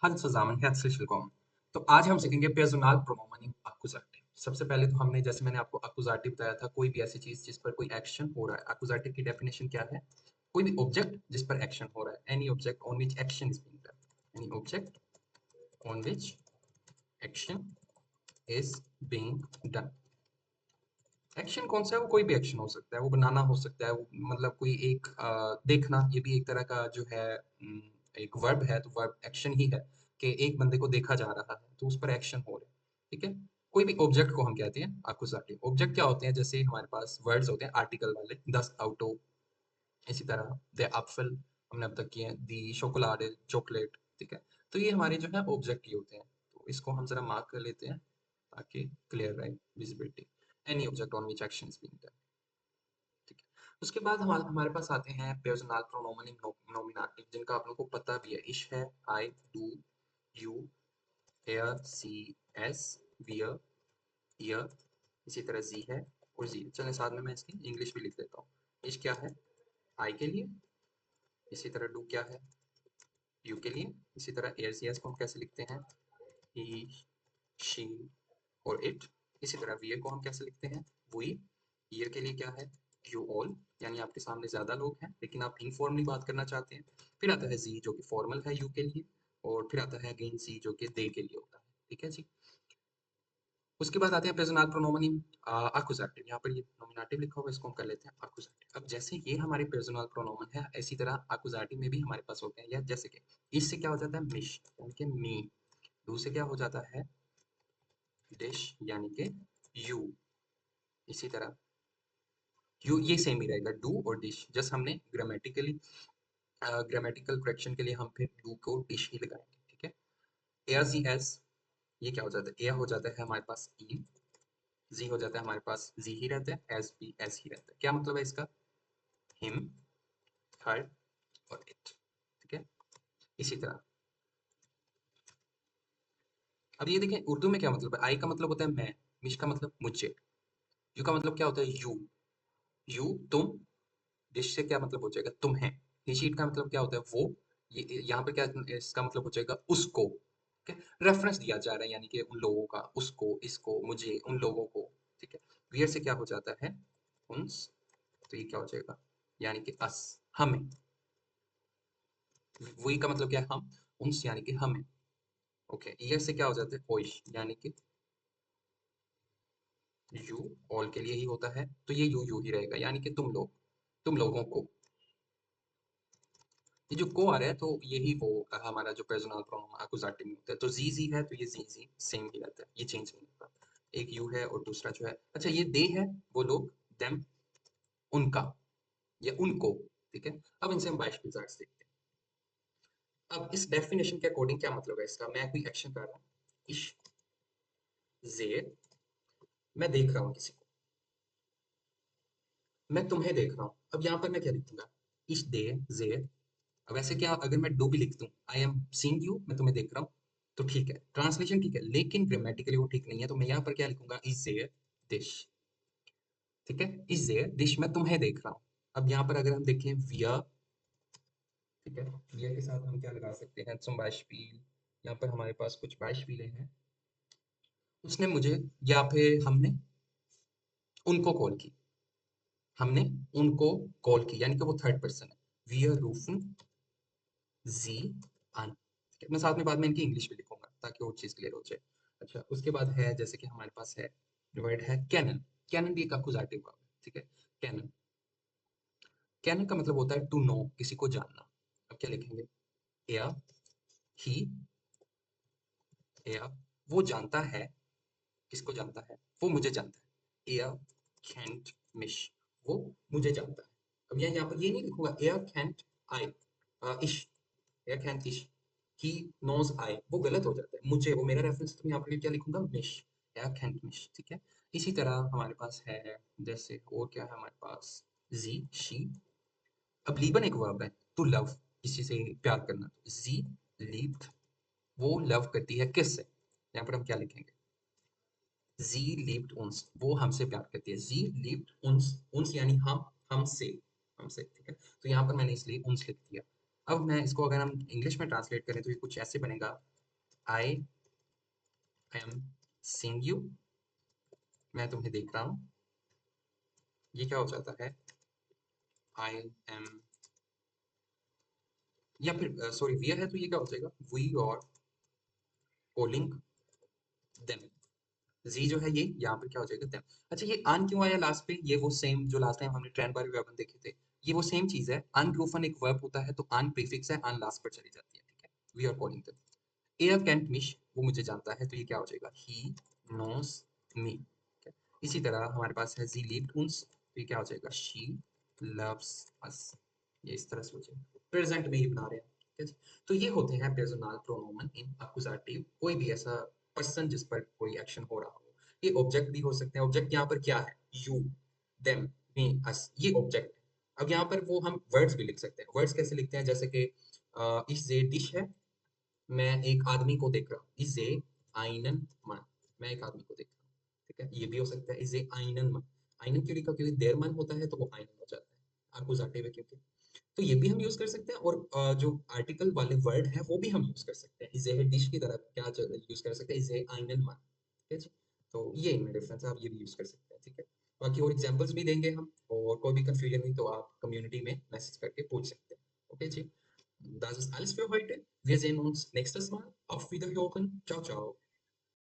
Hallo zusammen, herzlich willkommen। तो आज हम सीखेंगे पर्सनल प्रोनोमेन इन एक्कुजेटिव। सबसे पहले तो हमने जैसे मैंने आपको एक्कुजेटिव बताया था, कोई भी ऐसी चीज जिस पर कोई एक्शन हो रहा है। एक्कुजेटिव की डेफिनेशन क्या है? कोई भी ऑब्जेक्ट जिस पर एक्शन हो रहा है। Any object on which action is being done. Any object on which action is being done. Action कौन सा है? वो कोई भी एक्शन हो सकता है, वो बनाना हो सकता है, वो मतलब कोई एक देखना, ये भी एक तरह का जो है एक वर्ब है, तो वर्ब एक्शन ही है कि एक बंदे को देखा जा रहा है तो उस पर एक्शन हो रहा है। ठीक है, कोई भी ऑब्जेक्ट को हम कहते हैं एक्कुजेटिव। ऑब्जेक्ट क्या होते हैं? जैसे हमारे पास वर्ड्स होते हैं आर्टिकल वाले, दस आउटो, इसी तरह द एप्पल हमने अब तक किए हैं, दी शोकोलाडे चॉकलेट। ठीक है, तो ये हमारे जो है ऑब्जेक्ट ही होते हैं। तो इसको हम जरा मार्क कर लेते हैं ताकि क्लियर रहे visibility. Any object on which action is being done. ठीक है, उसके बाद हमारे हमारे पास आते हैं पर्सनल प्रोनोमेन इन नॉमिनेटिव, जिनका आप लोगों को पता भी है। इश है, I, do, you, hair, C, S, wear, ear, इसी तरह जी है और जी। चलें साथ में मैं इसकी इंग्लिश भी लिख देता हूँ। इश क्या है? आई के लिए। इसी तरह डू क्या है? यू के लिए। इसी तरह एयर, सी, एस को हम कैसे लिखते हैं? ही, शी और इट। इसी तरह वी को हम कैसे लिखते हैं? वी। ईयर के लिए क्या है? यू ऑल, यानी आपके सामने ज्यादा लोग हैं लेकिन आप इनफॉर्मली बात करना चाहते हैं। फिर आता है जी जो कि फॉर्मल है यू के लिए, और फिर आता है अगेन सी जो कि दे के लिए होता है। ठीक है जी। उसके बाद आते हैं प्रेजेंट प्रोनोमन इन एक्कुजेटिव। यहाँ पर ये नॉमिनेटिव लिखा हुआ है, इसको हम कर लेते हैं एक्कुजेटिव। अब जैसे ये हमारे प्रेजेंट प्रोनोमन है, इसी तरह एक्कुजेटिव में भी हमारे पास होते हैं। या जैसे कि इससे क्या हो जाता है? मिश, यानी कि मी। डू से क्या हो जाता है? डिश, यानी कि यू। इसी तरह यू, ये सेम ही रहेगा, डू और डिश। जस्ट हमने ग्रामेटिकल करेक्शन के लिए हम फिर डू को डिश ही लगाएंगे। ठीक है, एयर जी एस, ये क्या हो जाता है? एयर हो जाता है हमारे पास ई, जी हो जाता है हमारे पास जी ही रहता है, एस भी एस ही रहता है। क्या मतलब है इसका? हिम, हर और इट। ठीक है, इसी तरह अब ये देखें उर्दू में क्या मतलब है। आई का मतलब होता है मैं, मिश का मतलब मुझे, यू का मतलब क्या होता है? यू, यू तुम। डिश से क्या मतलब हो जाएगा? तुम्हें। ही शीट का मतलब क्या होता है? वो। ये यहाँ पर क्या इसका मतलब हो जाएगा? उसको। ठीक है, रेफरेंस दिया जा रहा है, यानी कि उन लोगों का, उसको, इसको, मुझे, उन लोगों को। ठीक है, वियर से क्या हो जाता है? उन्स। तो ये क्या हो जाएगा? यानी कि अस, हमें। वही का मतलब क्या है? हम। उन्स यानी कि हमें। ओके, ईयर से क्या हो जाता है? ओइश, यानी कि यू, ऑल के लिए ही होता है तो ये यू ही रहेगा, यानी कि तुम लोग, तुम लोगों को। ये जो को आ रहा है तो यही वो हमारा जो पर्सनल प्रोनाउन एक्कुजेटिव में होता है। तो जी है तो ये जी सेम ही रहता है, ये चेंज नहीं होता। एक यू है और दूसरा जो है, अच्छा ये दे है, वो लोग, देम, उनका या उनको। ठीक है, अब इनसे हम बाइश रिजल्ट्स देखते हैं। अब इस डेफिनेशन के अकॉर्डिंग क्या मतलब है इसका? मैं कोई एक्शन कर रहा हूँ, इश जेर, मैं देख रहा हूँ किसी को, मैं तुम्हें देख रहा हूँ। अब यहाँ पर मैं क्या लिखूंगा? इश दे जेर। अब ऐसे क्या अगर मैं डू भी लिख दूं, आई एम सीइंग यू, मैं तुम्हें देख रहा हूँ, तो ठीक है, ट्रांसलेशन ठीक है, लेकिन ग्रामेटिकली वो ठीक नहीं है। तो मैं यहाँ पर क्या लिखूंगा? Is there dish. ठीक है, इज देयर डिश, मैं तुम्हें देख रहा हूँ। अब यहाँ पर अगर हम देखें वियर, ठीक है, वियर के साथ हम क्या लगा सकते हैं? zum Beispiel, यहाँ पर हमारे पास कुछ beispiele हैं। उसने मुझे, या फिर हमने उनको कॉल की, हमने उनको कॉल की, यानी कि वो थर्ड पर्सन है। wir rufen जी आन। मैं साथ में बाद में इनकी इंग्लिश भी लिखूंगा ताकि वो चीज क्लियर हो जाए। अच्छा, उसके बाद है जैसे कि हमारे पास है वर्ड है कैनन। कैनन भी एक एक्कुजेटिव वर्ब है। ठीक है, कैनन, कैनन का मतलब होता है टू नो, किसी को जानना। अब क्या लिखेंगे? एयर, ही, एयर, वो जानता है, किसको जानता है? वो मुझे जानता है। एयर कैंट मिश, वो मुझे जानता है। अब यहाँ पर ये नहीं लिखूंगा एयर कैंट आई, इश, एयर कैंट इश, ही नोज आई, वो गलत हो जाता है मुझे, वो मेरा रेफरेंस। तो मैं यहाँ पर क्या लिखूंगा? मिश, एयर कैंट मिश। ठीक है, इसी तरह हमारे पास है जैसे और क्या है हमारे पास? जी, शी। अब लीबन एक वर्ब है, टू लव, किसी से प्यार करना। जी लीव्ड, वो लव करती है किससे? यहाँ पर हम क्या लिखेंगे? जी लीव्ड उन्स, वो हमसे प्यार करती है। जी लीव्ड उन्स, उन्स यानी हम, हमसे, हमसे। ठीक है, तो यहाँ पर मैंने इसलिए उन्स लिख दिया। अब मैं इसको अगर हम इंग्लिश में ट्रांसलेट करें तो ये कुछ ऐसे बनेगा, आई एम सीइंग यू, मैं तुम्हें देख रहा हूँ। ये क्या हो जाता है, आई एम, या फिर सॉरी वी है तो ये क्या हो जाएगा, वी आर कॉलिंग देम। जी जो है ये यहाँ पे क्या हो जाएगा, देम। अच्छा ये अन क्यों आया लास्ट पे, ये वो सेम जो लास्ट टाइम हमने ट्रेंड बारे वेबन देखे थे, ये वो सेम चीज है। अन के ऊपर एक वर्ब होता है तो अन प्रीफिक्स है, अन लास्ट पर चली जाती है, ठीक है। We are calling them. एयर कैंट मिश, वो मुझे जानता है तो ये क्या हो जाएगा, ही नोस मी। इसी तरह हमारे पास है जी लिव्ड उन्स, तो ये क्या हो जाएगा, शी लव्स अस। ये इस तरह से हो जाएगा, प्रेजेंट में ही बना रहे हैं, ठीक है जी। तो ये होते हैं पर्सनल प्रोनोमन इन अक्यूजेटिव, कोई भी ऐसा पर्सन जिस पर कोई एक्शन हो रहा हो। ये ऑब्जेक्ट भी हो सकते हैं, ऑब्जेक्ट यहाँ पर क्या है, यू, देम, मी, अस, ये ऑब्जेक्ट है। अब यहाँ पर वो हम वर्ड्स भी लिख सकते हैं। वर्ड्स कैसे लिखते हैं, जैसे कि इस ये डिश है, मैं एक आदमी को देख रहा हूँ, इज ए आइनन मन, मैं एक आदमी को देख रहा हूँ, ठीक है। ये भी हो सकता है इज ए आइनन मन, आइनन क्यों लिखा, क्योंकि देर मन होता है तो वो आइनन हो जाता है अकुजाटिव है क्योंकि। तो ये भी हम यूज कर सकते हैं, और जो आर्टिकल वाले वर्ड है वो भी हम यूज कर सकते हैं, इज ए डिश की तरह क्या यूज कर सकते हैं, इज ए आइनन मन, ठीक है जी। तो ये इनमें डिफरेंस है, आप ये भी यूज कर सकते हैं, ठीक है। बाकी और एग्जांपल्स भी देंगे हम, और कोई भी कंफ्यूजन हुई तो आप कम्युनिटी में मैसेज करके पूछ सकते हैं, ओके जी। Das ist alles für heute. Wir sehen uns nächstes Mal. Auf Wiederhören. Ciao, ciao.